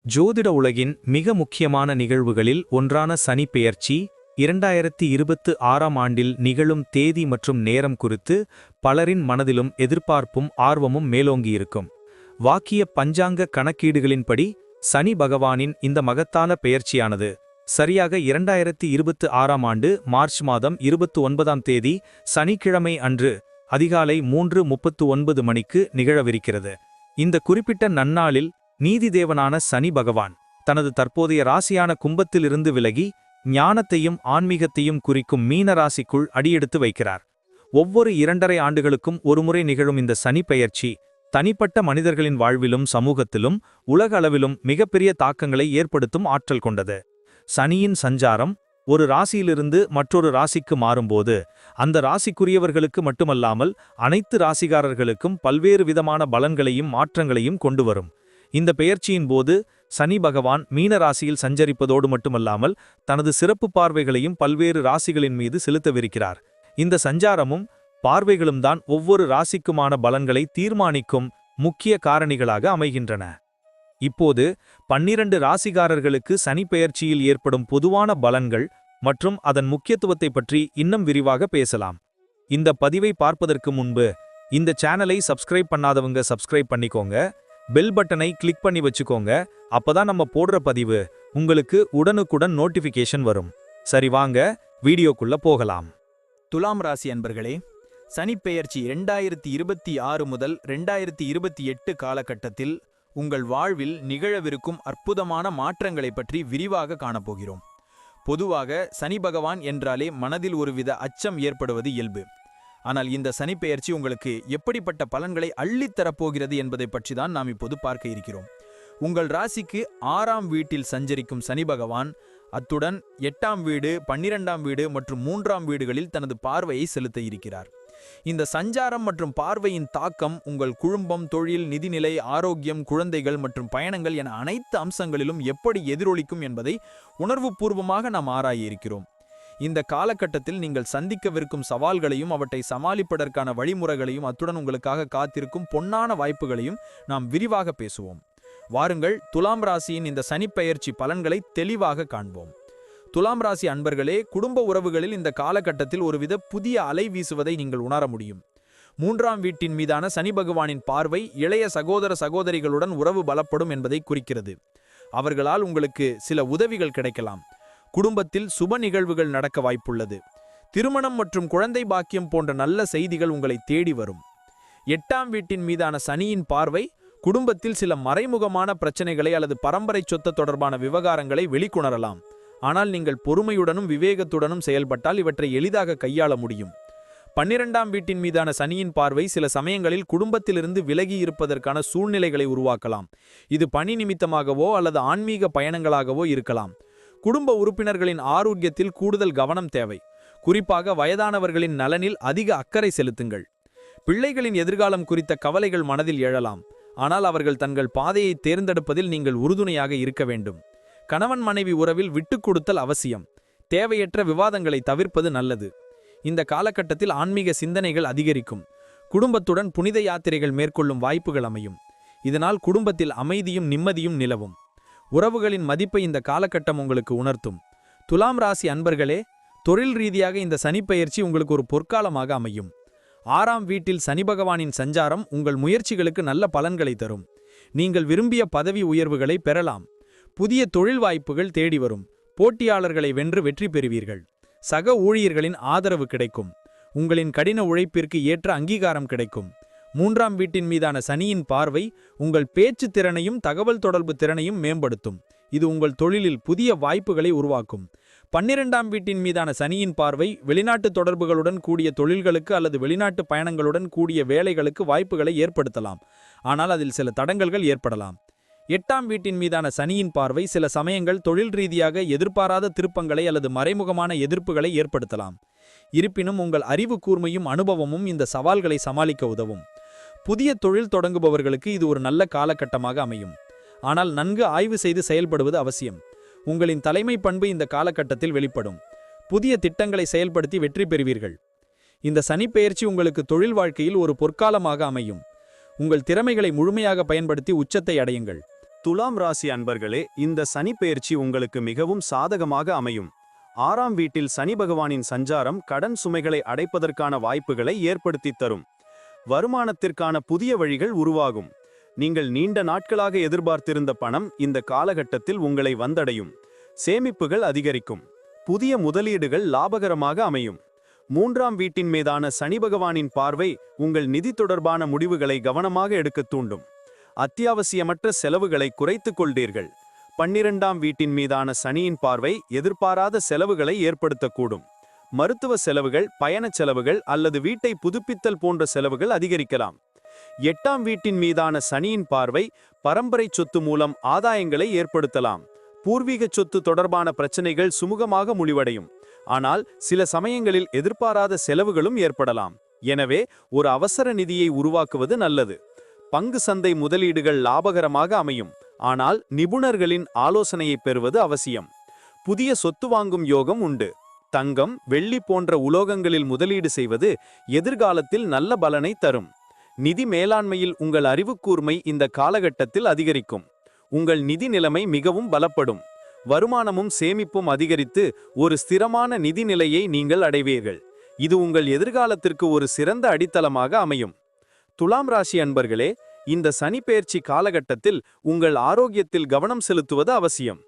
ஜோதிட உலகின் மிக முக்கியமான நிகழ்வுகளில் ஒன்றான சனி பெயர்ச்சி 2026ஆம் ஆண்டில் நிகழும் தேதி மற்றும் நேரம் குறித்து பலரின் மனதிலும் எதிர்பார்ப்பும் ஆர்வமும் மேலோங்கியிருக்கும். வாக்கிய பஞ்சாங்க கணக்கீடுகளின்படி சனி பகவானின் இந்த மகத்தான பெயர்ச்சியானது சரியாக 2026ஆம் ஆண்டு மார்ச் மாதம் 29ஆம் தேதி சனிக்கிழமை அன்று அதிகாலை 3:39 மணிக்கு நிகழவிருக்கிறது. இந்த குறிப்பிட்ட நன்னாளில் நீதிதேவனான சனி பகவான் தனது தற்போதைய ராசியான கும்பத்திலிருந்து விலகி ஞானத்தையும் ஆன்மீகத்தையும் குறிக்கும் மீன ராசிக்குள் அடியெடுத்து வைக்கிறார். ஒவ்வொரு 2.5 ஆண்டுகளுக்கும் ஒருமுறை நிகழும் இந்த சனி பெயர்ச்சி தனிப்பட்ட மனிதர்களின் வாழ்விலும் சமூகத்திலும் உலக அளவிலும் மிகப்பெரிய தாக்கங்களை ஏற்படுத்தும் ஆற்றல் கொண்டது. சனியின் சஞ்சாரம் ஒரு ராசியிலிருந்து மற்றொரு ராசிக்கு மாறும்போது அந்த ராசிக்குரியவர்களுக்கு மட்டுமல்லாமல் அனைத்து ராசிகாரர்களுக்கும் பல்வேறு விதமான பலன்களையும் மாற்றங்களையும் கொண்டு வரும். இந்த பெயர்ச்சியின் போது சனி பகவான் மீன ராசியில் சஞ்சரிப்பதோடு மட்டுமல்லாமல் தனது சிறப்பு பார்வைகளையும் பல்வேறு ராசிகளின் மீது செலுத்தவிருக்கிறார். இந்த சஞ்சாரமும் பார்வைகளும் தான் ஒவ்வொரு ராசிக்குமான பலன்களை தீர்மானிக்கும் முக்கிய காரணிகளாக அமைகின்றன. இப்போது 12 ராசிகாரர்களுக்கு சனி பெயர்ச்சியில் ஏற்படும் பொதுவான பலன்கள் மற்றும் அதன் முக்கியத்துவத்தை பற்றி இன்னும் விரிவாக பேசலாம். இந்த பதிவை பார்ப்பதற்கு முன்பு இந்த சேனலை சப்ஸ்கிரைப் பண்ணாதவங்க சப்ஸ்கிரைப் பண்ணிக்கோங்க, பெல் பட்டனை கிளிக் பண்ணி வச்சுக்கோங்க. அப்பதான் நம்ம போடுற பதிவு உங்களுக்கு உடனுக்குடன் நோட்டிஃபிகேஷன் வரும். சரி, வாங்க வீடியோக்குள்ள போகலாம். துலாம் ராசி அன்பர்களே, சனிப்பெயர்ச்சி 2026 முதல் 2028 காலகட்டத்தில் உங்கள் வாழ்வில் நிகழவிருக்கும் அற்புதமான மாற்றங்களை பற்றி விரிவாக காணப்போகிறோம். பொதுவாக சனி பகவான் என்றாலே மனதில் ஒருவித அச்சம் ஏற்படுவது இயல்பு. ஆனால் இந்த சனிப்பெயர்ச்சி உங்களுக்கு எப்படிப்பட்ட பலன்களை அள்ளித்தரப்போகிறது என்பதை பற்றி தான் நாம் இப்போது பார்க்க இருக்கிறோம். உங்கள் ராசிக்கு 6ஆம் வீட்டில் சஞ்சரிக்கும் சனி பகவான் அத்துடன் 8ஆம் வீடு, 12ஆம் வீடு மற்றும் 3ஆம் வீடுகளில் தனது பார்வையை செலுத்த இருக்கிறார். இந்த சஞ்சாரம் மற்றும் பார்வையின் தாக்கம் உங்கள் குடும்பம், தொழில், நிதிநிலை, ஆரோக்கியம், குழந்தைகள் மற்றும் பயணங்கள் என அனைத்து அம்சங்களிலும் எப்படி எதிரொலிக்கும் என்பதை உணர்வுபூர்வமாக நாம் ஆராய இருக்கிறோம். இந்த காலகட்டத்தில் நீங்கள் சந்திக்கவிருக்கும் சவால்களையும் அவற்றை சமாளிப்பதற்கான வழிமுறைகளையும் அத்துடன் உங்களுக்காக காத்திருக்கும் பொன்னான வாய்ப்புகளையும் நாம் விரிவாக பேசுவோம். வாருங்கள், துலாம் ராசியின் இந்த சனிப்பெயர்ச்சி பலன்களை தெளிவாக காண்போம். துலாம் ராசி அன்பர்களே, குடும்ப உறவுகளில் இந்த காலகட்டத்தில் ஒருவித புதிய அலை வீசுவதை நீங்கள் உணர முடியும். 3ஆம் வீட்டின் மீதான சனி பகவானின் பார்வை இளைய சகோதர சகோதரிகளுடன் உறவு பலப்படும் என்பதை குறிக்கிறது. அவர்களால் உங்களுக்கு சில உதவிகள் கிடைக்கலாம். குடும்பத்தில் சுப நிகழ்வுகள் நடக்க வாய்ப்புள்ளது. திருமணம் மற்றும் குழந்தை பாக்கியம் போன்ற நல்ல செய்திகள் உங்களை தேடி வரும். 8ஆம் வீட்டின் மீதான சனியின் பார்வை குடும்பத்தில் சில மறைமுகமான பிரச்சனைகளை அல்லது பரம்பரை சொத்து தொடர்பான விவகாரங்களை வெளிக்கொணரலாம். ஆனால் நீங்கள் பொறுமையுடனும் விவேகத்துடனும் செயல்பட்டால் இவற்றை எளிதாக கையாள முடியும். 12ஆம் வீட்டின் மீதான சனியின் பார்வை சில சமயங்களில் குடும்பத்திலிருந்து விலகி இருப்பதற்கான சூழ்நிலைகளை உருவாக்கலாம். இது பணி நிமித்தமாகவோ அல்லது ஆன்மீக பயணங்களாகவோ இருக்கலாம். குடும்ப உறுப்பினர்களின் ஆரோக்கியத்தில் கூடுதல் கவனம் தேவை. குறிப்பாக வயதானவர்களின் நலனில் அதிக அக்கறை செலுத்துங்கள். பிள்ளைகளின் எதிர்காலம் குறித்த கவலைகள் மனதில் எழலாம். ஆனால் அவர்கள் தங்கள் பாதையை தேர்ந்தெடுப்பதில் நீங்கள் உறுதுணையாக இருக்க வேண்டும். கணவன் மனைவி உறவில் விட்டுக் கொடுத்தல் அவசியம். தேவையற்ற விவாதங்களை தவிர்ப்பது நல்லது. இந்த காலகட்டத்தில் ஆன்மீக சிந்தனைகள் அதிகரிக்கும். குடும்பத்துடன் புனித யாத்திரைகள் மேற்கொள்ளும் வாய்ப்புகள் அமையும். இதனால் குடும்பத்தில் அமைதியும் நிம்மதியும் நிலவும். உறவுகளின் மதிப்பை இந்த காலகட்டம் உங்களுக்கு உணர்த்தும். துலாம் ராசி அன்பர்களே, தொழில் ரீதியாக இந்த சனிப்பெயர்ச்சி உங்களுக்கு ஒரு பொற்காலமாக அமையும். 6ஆம் வீட்டில் சனி பகவானின் சஞ்சாரம் உங்கள் முயற்சிகளுக்கு நல்ல பலன்களை தரும். நீங்கள் விரும்பிய பதவி உயர்வுகளை பெறலாம். புதிய தொழில் வாய்ப்புகள் தேடி வரும். போட்டியாளர்களை வென்று வெற்றி பெறுவீர்கள். சக ஊழியர்களின் ஆதரவு கிடைக்கும். உங்களின் கடின உழைப்பிற்கு ஏற்ற அங்கீகாரம் கிடைக்கும். 3ஆம் வீட்டின் மீதான சனியின் பார்வை உங்கள் பேச்சு திறனையும் தகவல் தொடர்பு திறனையும் மேம்படுத்தும். இது உங்கள் தொழிலில் புதிய வாய்ப்புகளை உருவாக்கும். 12ஆம் வீட்டின் மீதான சனியின் பார்வை வெளிநாட்டு தொடர்புகளுடன் கூடிய தொழில்களுக்கு அல்லது வெளிநாட்டு பயணங்களுடன் கூடிய வேலைகளுக்கு வாய்ப்புகளை ஏற்படுத்தலாம். ஆனால் அதில் சில தடங்கல்கள் ஏற்படலாம். 8ஆம் வீட்டின் மீதான சனியின் பார்வை சில சமயங்கள் தொழில் ரீதியாக எதிர்பாராத திருப்பங்களை அல்லது மறைமுகமான எதிர்ப்புகளை ஏற்படுத்தலாம். இருப்பினும் உங்கள் அறிவு கூர்மையும் அனுபவமும் இந்த சவால்களை சமாளிக்க உதவும். புதிய தொழில் தொடங்குபவர்களுக்கு இது ஒரு நல்ல காலகட்டமாக அமையும். ஆனால் நன்கு ஆய்வு செய்து செயல்படுவது அவசியம். உங்களின் தலைமை பண்பு இந்த காலகட்டத்தில் வெளிப்படும். புதிய திட்டங்களை செயல்படுத்தி வெற்றி பெறுவீர்கள். இந்த சனிப்பெயர்ச்சி உங்களுக்கு தொழில் வாழ்க்கையில் ஒரு பொற்காலமாக அமையும். உங்கள் திறமைகளை முழுமையாக பயன்படுத்தி உச்சத்தை அடையுங்கள். துலாம் ராசி அன்பர்களே, இந்த சனி பெயர்ச்சி உங்களுக்கு மிகவும் சாதகமாக அமையும். 6ஆம் வீட்டில் சனி பகவானின் சஞ்சாரம் கடன் சுமைகளை அடைப்பதற்கான வாய்ப்புகளை ஏற்படுத்தித் தரும். வருமானத்திற்கான புதிய வழிகள் உருவாகும். நீங்கள் நீண்ட நாட்களாக எதிர்பார்த்திருந்த பணம் இந்த காலகட்டத்தில் உங்களை வந்தடையும். சேமிப்புகள் அதிகரிக்கும். புதிய முதலீடுகள் லாபகரமாக அமையும். 3ஆம் வீட்டின் மீதான சனி பகவானின் பார்வை உங்கள் நிதி தொடர்பான முடிவுகளை கவனமாக எடுக்கத் தூண்டும். அத்தியாவசியமற்ற செலவுகளை குறைத்துக் கொள்வீர்கள். 12ஆம் வீட்டின் மீதான சனியின் பார்வை எதிர்பாராத செலவுகளை ஏற்படுத்தக்கூடும். மருத்துவ செலவுகள், பயணச் செலவுகள் அல்லது வீட்டை புதுப்பித்தல் போன்ற செலவுகள் அதிகரிக்கலாம். 8ஆம் வீட்டின் மீதான சனியின் பார்வை பரம்பரை சொத்து மூலம் ஆதாயங்களை ஏற்படுத்தலாம். பூர்வீக சொத்து தொடர்பான பிரச்சனைகள் சுமூகமாக முடிவடையும். ஆனால் சில சமயங்களில் எதிர்பாராத செலவுகளும் ஏற்படலாம். எனவே ஒரு அவசர நிதியை உருவாக்குவது நல்லது. பங்கு சந்தை முதலீடுகள் லாபகரமாக அமையும். ஆனால் நிபுணர்களின் ஆலோசனையை பெறுவது அவசியம். புதிய சொத்து வாங்கும் யோகம் உண்டு. தங்கம், வெள்ளி போன்ற உலோகங்களில் முதலீடு செய்வது எதிர்காலத்தில் நல்ல பலனை தரும். நிதி மேலாண்மையில் உங்கள் அறிவுக்கூர்மை இந்த காலகட்டத்தில் அதிகரிக்கும். உங்கள் நிதி நிலைமை மிகவும் பலப்படும். வருமானமும் சேமிப்பும் அதிகரித்து ஒரு ஸ்திரமான நிதி நிலையை நீங்கள் அடைவீர்கள். இது உங்கள் எதிர்காலத்திற்கு ஒரு சிறந்த அடித்தளமாக அமையும். துலாம் ராசி அன்பர்களே, இந்த சனி பெயர்ச்சி காலகட்டத்தில் உங்கள் ஆரோக்கியத்தில் கவனம் செலுத்துவது அவசியம்.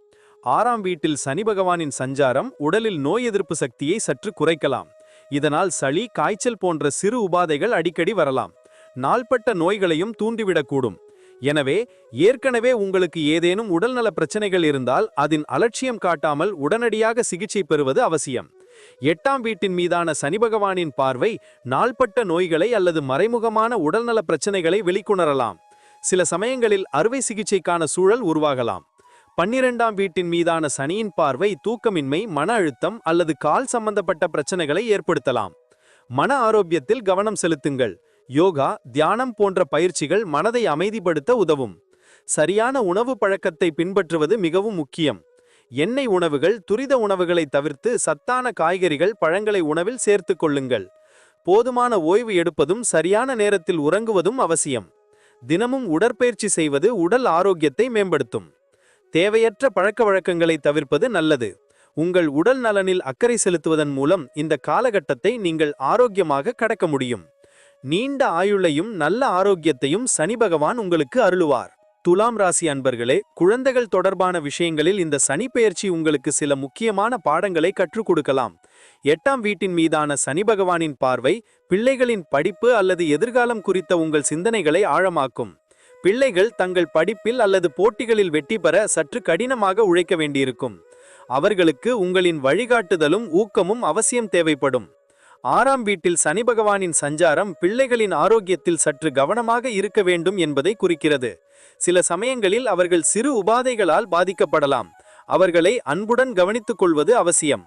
6ஆம் வீட்டில் சனி பகவானின் சஞ்சாரம் உடலில் நோய் எதிர்ப்பு சக்தியை சற்று குறைக்கலாம். இதனால் சளி, காய்ச்சல் போன்ற சிறு உபாதைகள் அடிக்கடி வரலாம். நாள்பட்ட நோய்களையும் தூண்டிவிடக்கூடும். எனவே ஏற்கனவே உங்களுக்கு ஏதேனும் உடல்நல பிரச்சனைகள் இருந்தால் அதன் அலட்சியம் காட்டாமல் உடனடியாக சிகிச்சை பெறுவது அவசியம். 8ஆம் வீட்டின் மீதான சனி பகவானின் பார்வை நாள்பட்ட நோய்களை அல்லது மறைமுகமான உடல்நல பிரச்சனைகளை வெளிக்கொணரலாம். சில சமயங்களில் அறுவை சிகிச்சைக்கான சூழல் உருவாகலாம். 12ஆம் வீட்டின் மீதான சனியின் பார்வை தூக்கமின்மை, மன அழுத்தம் அல்லது கால் சம்பந்தப்பட்ட பிரச்சனைகளை ஏற்படுத்தலாம். மன ஆரோக்கியத்தில் கவனம் செலுத்துங்கள். யோகா, தியானம் போன்ற பயிற்சிகள் மனதை அமைதிப்படுத்த உதவும். சரியான உணவு பழக்கத்தை பின்பற்றுவது மிகவும் முக்கியம். எண்ணெய் உணவுகள், துரித உணவுகளை தவிர்த்து சத்தான காய்கறிகள், பழங்களை உணவில் சேர்த்துக் கொள்ளுங்கள். போதுமான ஓய்வு எடுப்பதும் சரியான நேரத்தில் உறங்குவதும் அவசியம். தினமும் உடற்பயிற்சி செய்வது உடல் ஆரோக்கியத்தை மேம்படுத்தும். தேவையற்ற பழக்க வழக்கங்களை தவிர்ப்பது நல்லது. உங்கள் உடல் நலனில் அக்கறை செலுத்துவதன் மூலம் இந்த காலகட்டத்தை நீங்கள் ஆரோக்கியமாக கடக்க முடியும். நீண்ட ஆயுளையும் நல்ல ஆரோக்கியத்தையும் சனி பகவான் உங்களுக்கு அருளுவார். துலாம் ராசி அன்பர்களே, குழந்தைகள் தொடர்பான விஷயங்களில் இந்த சனி பெயர்ச்சி உங்களுக்கு சில முக்கியமான பாடங்களை கற்றுக் கொடுக்கலாம். 8ஆம் வீட்டின் மீதான சனி பகவானின் பார்வை பிள்ளைகளின் படிப்பு அல்லது எதிர்காலம் குறித்த உங்கள் சிந்தனைகளை ஆழமாக்கும். பிள்ளைகள் தங்கள் படிப்பில் அல்லது போட்டிகளில் வெற்றி பெற சற்று கடினமாக உழைக்க வேண்டியிருக்கும். அவர்களுக்கு உங்களின் வழிகாட்டுதலும் ஊக்கமும் அவசியம் தேவைப்படும். 6ஆம் வீட்டில் சனி பகவானின் சஞ்சாரம் பிள்ளைகளின் ஆரோக்கியத்தில் சற்று கவனமாக இருக்க வேண்டும் என்பதை குறிக்கிறது. சில சமயங்களில் அவர்கள் சிறு உபாதைகளால் பாதிக்கப்படலாம். அவர்களை அன்புடன் கவனித்துக் கொள்வது அவசியம்.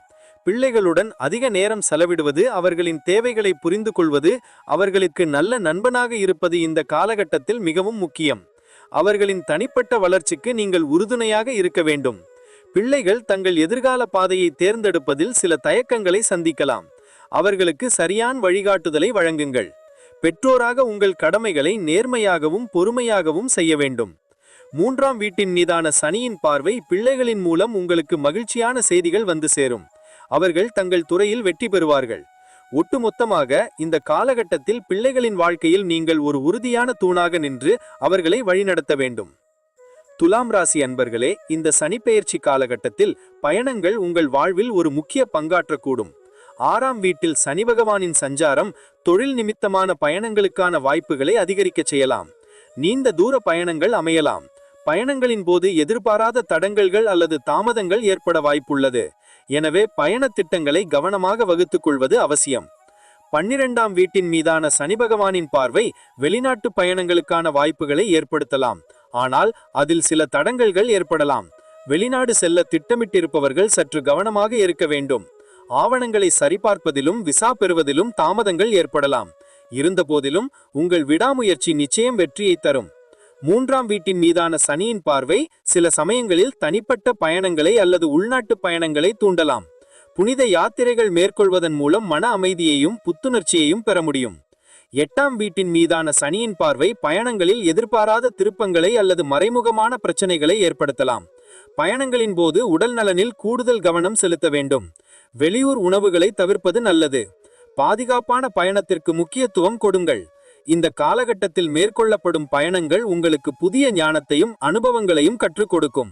பிள்ளைகளுடன் அதிக நேரம் செலவிடுவது, அவர்களின் தேவைகளை புரிந்து கொள்வது, அவர்களுக்கு நல்ல நண்பனாக இருப்பது இந்த காலகட்டத்தில் மிகவும் முக்கியம். அவர்களின் தனிப்பட்ட வளர்ச்சிக்கு நீங்கள் உறுதுணையாக இருக்க வேண்டும். பிள்ளைகள் தங்கள் எதிர்கால பாதையை தேர்ந்தெடுப்பதில் சில தயக்கங்களை சந்திக்கலாம். அவர்களுக்கு சரியான வழிகாட்டுதலை வழங்குங்கள். பெற்றோராக உங்கள் கடமைகளை நேர்மையாகவும் பொறுமையாகவும் செய்ய வேண்டும். 3ஆம் வீட்டின் மீதான சனியின் பார்வை பிள்ளைகளின் மூலம் உங்களுக்கு மகிழ்ச்சியான செய்திகள் வந்து சேரும். அவர்கள் தங்கள் துறையில் வெற்றி பெறுவார்கள். ஒட்டுமொத்தமாக இந்த காலகட்டத்தில் பிள்ளைகளின் வாழ்க்கையில் நீங்கள் ஒரு உறுதியான தூணாக நின்று அவர்களை வழிநடத்த வேண்டும். துலாம் ராசி அன்பர்களே, இந்த சனிப்பெயர்ச்சி காலகட்டத்தில் பயணங்கள் உங்கள் வாழ்வில் ஒரு முக்கிய பங்காற்றக்கூடும். 6ஆம் வீட்டில் சனி பகவானின் சஞ்சாரம் தொழில் நிமித்தமான பயணங்களுக்கான வாய்ப்புகளை அதிகரிக்கச் செய்யலாம். நீண்ட தூர பயணங்கள் அமையலாம். பயணங்களின் போது எதிர்பாராத தடங்கல்கள் அல்லது தாமதங்கள் ஏற்பட வாய்ப்புள்ளது. எனவே பயண திட்டங்களை கவனமாக வகுத்துக் கொள்வது அவசியம். 12ஆம் வீட்டின் மீதான சனி பகவானின் பார்வை வெளிநாட்டு பயணங்களுக்கான வாய்ப்புகளை ஏற்படுத்தலாம். ஆனால் அதில் சில தடங்கல்கள் ஏற்படலாம். வெளிநாடு செல்ல திட்டமிட்டிருப்பவர்கள் சற்று கவனமாக இருக்க வேண்டும். ஆவணங்களை சரிபார்ப்பதிலும் விசா பெறுவதிலும் தாமதங்கள் ஏற்படலாம். இருந்தபோதிலும் உங்கள் விடாமுயற்சி நிச்சயம் வெற்றியை தரும். 3ஆம் வீட்டின் மீதான சனியின் பார்வை சில சமயங்களில் தனிப்பட்ட பயணங்களை அல்லது உள்நாட்டு பயணங்களை தூண்டலாம். புனித யாத்திரைகள் மேற்கொள்வதன் மூலம் மன அமைதியையும் புத்துணர்ச்சியையும் பெற முடியும். 8ஆம் வீட்டின் மீதான சனியின் பார்வை பயணங்களில் எதிர்பாராத திருப்பங்களை அல்லது மறைமுகமான பிரச்சனைகளை ஏற்படுத்தலாம். பயணங்களின் போது உடல் நலனில் கூடுதல் கவனம் செலுத்த வேண்டும். வெளியூர் உணவுகளை தவிர்ப்பது நல்லது. பாதுகாப்பான பயணத்திற்கு முக்கியத்துவம் கொடுங்கள். இந்த காலகட்டத்தில் மேற்கொள்ளப்படும் பயணங்கள் உங்களுக்கு புதிய ஞானத்தையும் அனுபவங்களையும் கற்றுக் கொடுக்கும்.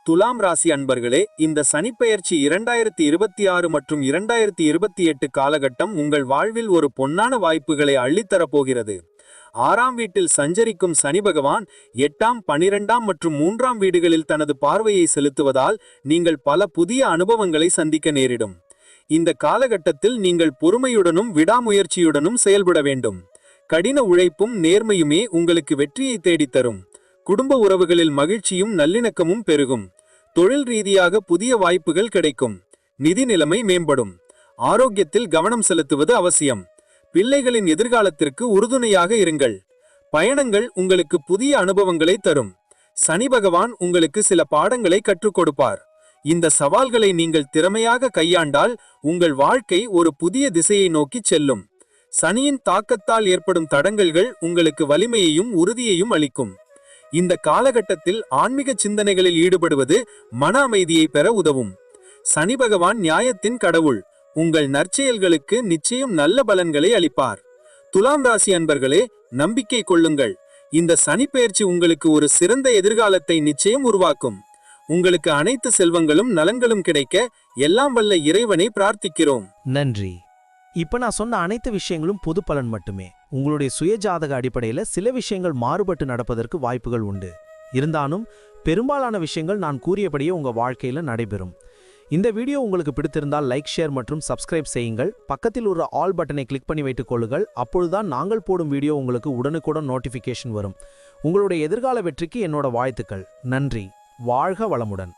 துலாம் ராசி அன்பர்களே, இந்த சனிப்பெயர்ச்சி 2026 மற்றும் 2028 காலகட்டம் உங்கள் வாழ்வில் ஒரு பொன்னான வாய்ப்புகளை அள்ளித்தரப்போகிறது. 6ஆம் வீட்டில் சஞ்சரிக்கும் சனி பகவான் 8ஆம், 12ஆம் மற்றும் 3ஆம் வீடுகளில் தனது பார்வையை செலுத்துவதால் நீங்கள் பல புதிய அனுபவங்களை சந்திக்க நேரிடும். இந்த காலகட்டத்தில் நீங்கள் பொறுமையுடனும் விடாமுயற்சியுடனும் செயல்பட வேண்டும். கடின உழைப்பும் நேர்மையுமே உங்களுக்கு வெற்றியை தேடித்தரும். குடும்ப உறவுகளில் மகிழ்ச்சியும் நல்லிணக்கமும் பெருகும். தொழில் ரீதியாக புதிய வாய்ப்புகள் கிடைக்கும். நிதி நிலைமை மேம்படும். ஆரோக்கியத்தில் கவனம் செலுத்துவது அவசியம். பிள்ளைகளின் எதிர்காலத்திற்கு உறுதுணையாக இருங்கள். பயணங்கள் உங்களுக்கு புதிய அனுபவங்களை தரும். சனி பகவான் உங்களுக்கு சில பாடங்களை கற்றுக் கொடுப்பார். இந்த சவால்களை நீங்கள் திறமையாக கையாண்டால் உங்கள் வாழ்க்கை ஒரு புதிய திசையை நோக்கி செல்லும். சனியின் தாக்கத்தால் ஏற்படும் தடங்கல்கள் உங்களுக்கு வலிமையையும் உறுதியையும் அளிக்கும். இந்த காலகட்டத்தில் ஆன்மீக சிந்தனைகளில் ஈடுபடுவது மன அமைதியை பெற உதவும். சனி பகவான் நியாயத்தின் கடவுள். உங்கள் நற்செயல்களுக்கு நிச்சயம் நல்ல பலன்களை அளிப்பார். துலாம் ராசி அன்பர்களே, நம்பிக்கை கொள்ளுங்கள். இந்த சனிப்பெயர்ச்சி உங்களுக்கு ஒரு சிறந்த எதிர்காலத்தை நிச்சயம் உருவாக்கும். உங்களுக்கு அனைத்து செல்வங்களும் நலன்களும் கிடைக்க எல்லாம் வல்ல இறைவனை பிரார்த்திக்கிறோம். நன்றி. இப்ப நான் சொன்ன அனைத்து விஷயங்களும் பொது பலன் மட்டுமே. உங்களுடைய சுயஜாதக அடிப்படையில சில விஷயங்கள் மாறுபட்டு நடப்பதற்கு வாய்ப்புகள் உண்டு. இருந்தாலும் பெரும்பாலான விஷயங்கள் நான் கூறியபடியே உங்க வாழ்க்கையில நடைபெறும். இந்த வீடியோ உங்களுக்கு பிடித்திருந்தால் லைக், ஷேர் மற்றும் சப்ஸ்கிரைப் செய்யுங்கள். பக்கத்தில் ஒரு ஆல் பட்டனை கிளிக் பண்ணி வைத்துக் கொள்ளுங்கள். அப்பொழுதுதான் நாங்கள் போடும் வீடியோ உங்களுக்கு உடனுக்குடன் நோட்டிஃபிகேஷன் வரும். உங்களுடைய எதிர்கால வெற்றிக்கு என்னோட வாழ்த்துக்கள். நன்றி. வாழ்க வளமுடன்.